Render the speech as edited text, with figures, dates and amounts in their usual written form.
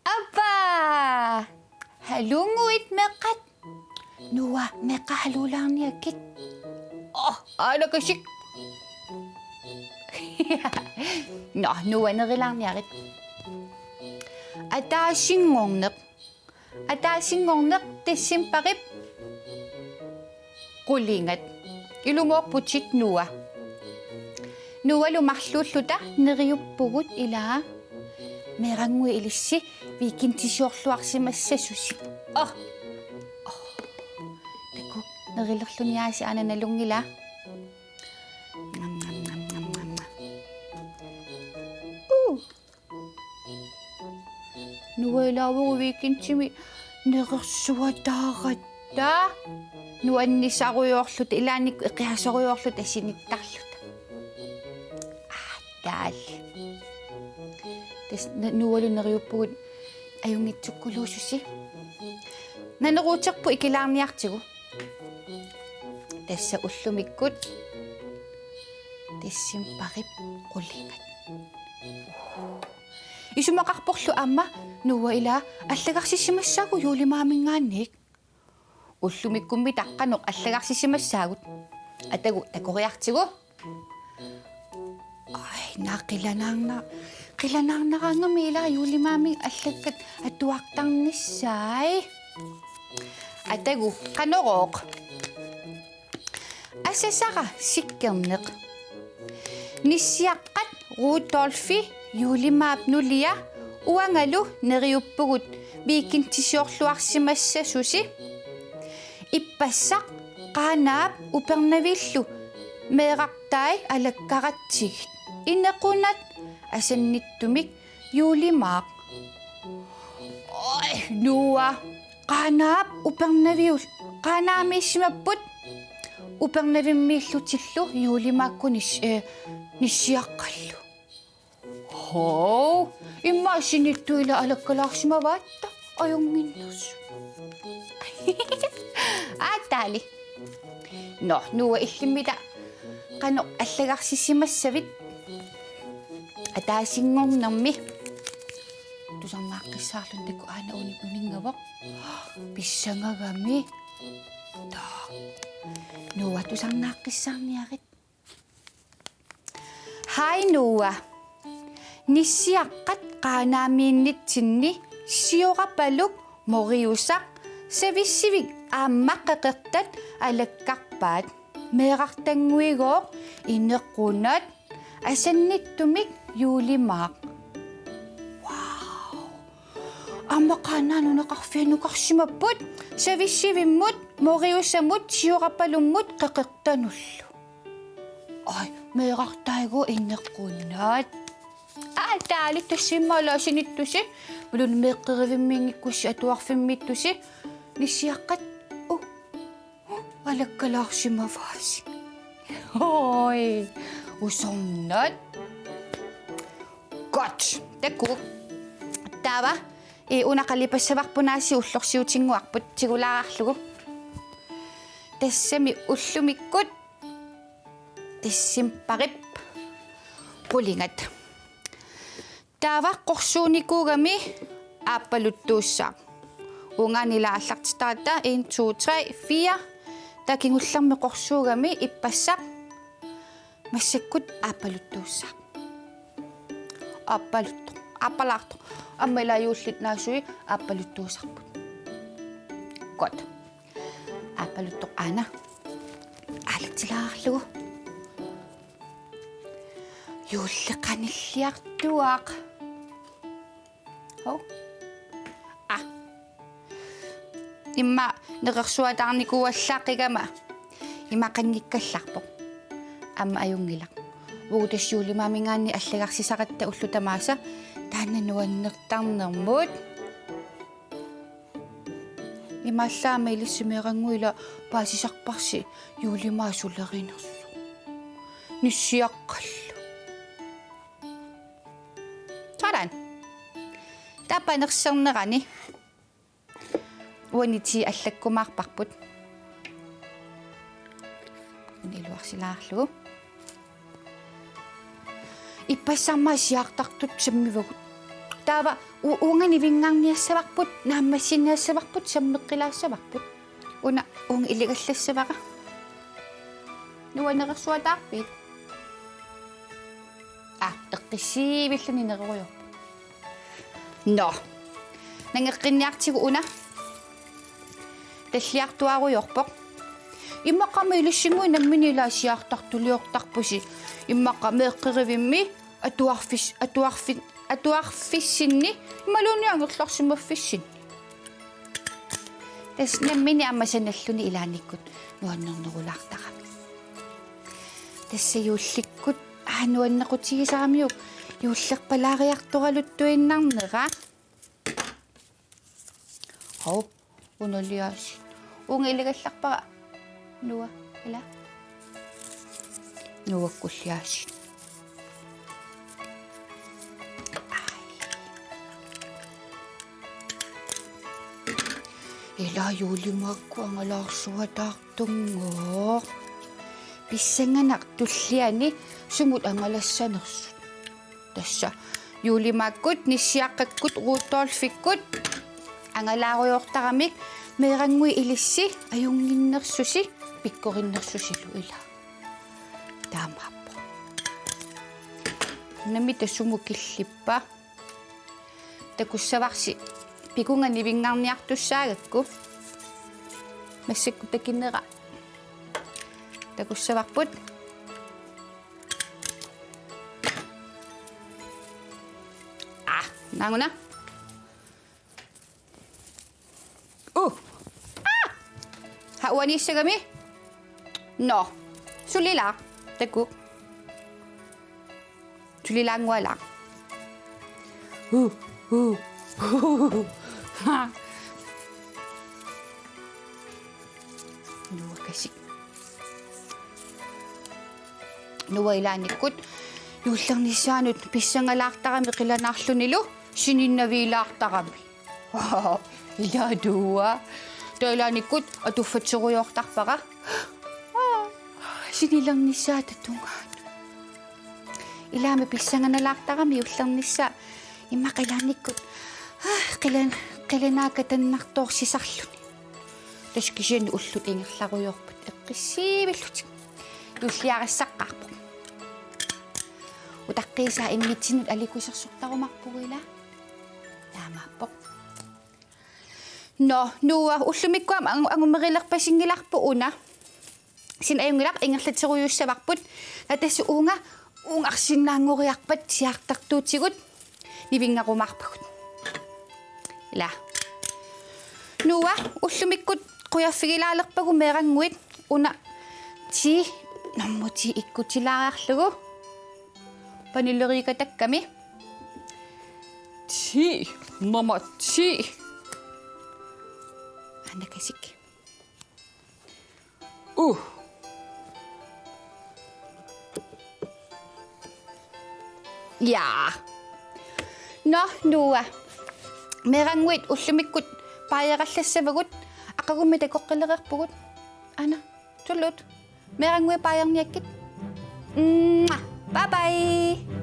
Aba! Halunguit mekat. Nuwa, meka halulang niya kit. Oh, ano kasi? No, nuwa na lang niya kit. Ata singong nak. Ata singong nak, tesim pakip. Kulingat. Ilumok puchit nuwa. Nuwa lumaxlutluta, niriyupugut ila. Merang ngwe ilisi, bikin tisyorluak si masasusi. Oh! Teko, narilaklo niya si Ana nalong nila. Ngam, ngam, ngam, ngam, ngam. Nuwala wo bikin timi, niraswadagat da. Nuwan ni sa kuyorlut, ilanik, kaya sa kuyorlut, sinitaklot. Dal. Tapos nuwalo na kayo po ayong nitsukuloso si. Nanarutsak po ikilang niyak siyo. Tapos sa uslumikot. Tapos simpakip kulingat. Isumakakpoklo ama, nuwa ila, aslagak si simasago yuli maming nganik. Uslumikumbitak kanok, aslagak si simasagot. At tago kayak siyo. Ay, kilanang nakangamila yuli maming aslagat at waktang nisay. At tago, kanorok. Asasaka, sikkernik. Nisyakat, Rudolfi, yuli mapnulia, uangalo, nariupugut, bikin tisyorluak si masasusi. Ipasak, kanap, upang navillu, meraktay, alagkaratsigit. Inakunat, asan nitumik, yuli mak. Ay, nuwa, kanap, upang naviul, kanamis maput, upang navimillu tillu, yuli mako nisyakalo. Oh, imagine ito ila alagkalak si mabata, ayong minus. Tali. No, nuwa ilimida. Kano aslagak si simasavit. At asingong nami. Ito sang makisalon di ko ana uning ngawak. Bisa nga kami. Dok. Nuwa, ito sang nakisang niyakit. Hi, Nuwa. Nisyakat ka namin nitsinni. Siyo ka paluk, moriusak. Savisivig makakaktat alagkakpat. Meraktangwigok, inakunat. Asan nitumik, yuli mak. Wow! Ang makana no nakakfeno kaksimapot. Savisivimot, moriusamot, siyo kapalumot, kakaktanullo. Ay, meraktaygo, inakunat. Dali to si malasin ito si. Malun mekarivimingik ko siya at wakfimit to si. Nisyakat. Oh, alagkalak si mavasi. Hoy, usong nat. Gotch. Teko. Tawa. Una kalipas sa bakpo na si uslok si utsing wakpot. Sigulakak lugo. Tessa mi uslumikot. Tessim parip. Pulingat. Tawa koksuni ko kami. Apalutusak. Unga nilasak tata. 1, 2, 3, 4. Taking ulang may koksu kami. Ipasak. Masikot. Apalutusak. Apalutok. Apalaktok. Ang malayuslit na suy. Apalutusak po. Kot. Apalutok ana. Alit sila kaklo. Yuli ka nilyak tuwak. Oh. Ima, nakaksuatang ni kuwa saki ka ma. Ima kanyik ka sakpo. Ama ayong nilak. Bukas yuli mami nga ni aslagak si sakat ta ulo tamasa. Tanan nawan naktang namot. имааллаама илиссимеэрангуила паасисарпарси юулимаа сулеринерсу ниссиаққаллу таран тапанерсернерани уанити аллаккумаарпарпут нилуарсилаарлугу иппассармаа сиартартут саммивагут таава унгани вингаарниассаварпут нааммассинниассаварпут саммеққилаассаварпут уна унг илигаллассавара нуанерерсуатаарпит эққиссиивиллуни нерерuyor но нангеққинниартигу уна таллиартуаруйорпоқ иммаққама илиссингуи намминилаасиартартулиортарпуси иммаққа меэққиривимми атуарфиссинни ималуниангерлорсимаффиссин тас наммини аммасаналлуни илааниккут нуаннернерулаартарами тассаюулликкут нуаннеқутигисарамиук юуллерпалаариарторалуттуиннарнера хоо унолиаси унгилигалларпара нуа ила нуаккуллиаси ила юулимаакку ангалаарсуатаартунгоо писсанганақ туллиани сумут ангалассанерсут тасса юулимааккут ниссиаққаккут руутоолфиккут ангалааруйортарамик меерангуи илисси аюнгиннерсуси пиккориннерсусилу ила таамааппо намита суму киллиппа такуссаварси пикунгани вингаарниартуссаагакку массакку такиннера такуссаварпут нангуна хауаниссагами но сулила таку сулилаангуала нуакасик нуаилааниккут юуллернissaanут писсангалаартарами қиланаарлунилу сининнавиилаартарами илаадуа тойлааниккут атуффатсеруйортарпара синилернissaата тунгаат илаами писсанганалаартарами уллернisса иммақилааниккут қиланаакатаннарторсисарлуни таскисиани уллут ингерларуйорпут эққиссиивиллутик юллиариссаққарпу утаққиса ингитсинут аликусерсортарумарпугила таамааппо но нуа уллумиккуама ангумерилерпасингиларпу уна син аюнгилақ ингерлатеруйуссаварпут атасу унгарсиннаангориарпат сиартартуутигут нивингарумаарпагут ила нуа уллумиккут қуяффигилаалерпагу меерангуит уна ти наммути иккутилаариарлугу паниллерикатакками ти мама ти анакасик я но нуа мерангуит уллумиккут паяраллассавагут ақагумми такоққилерерпугут ана туллут мерангуи паярниаккит бай бай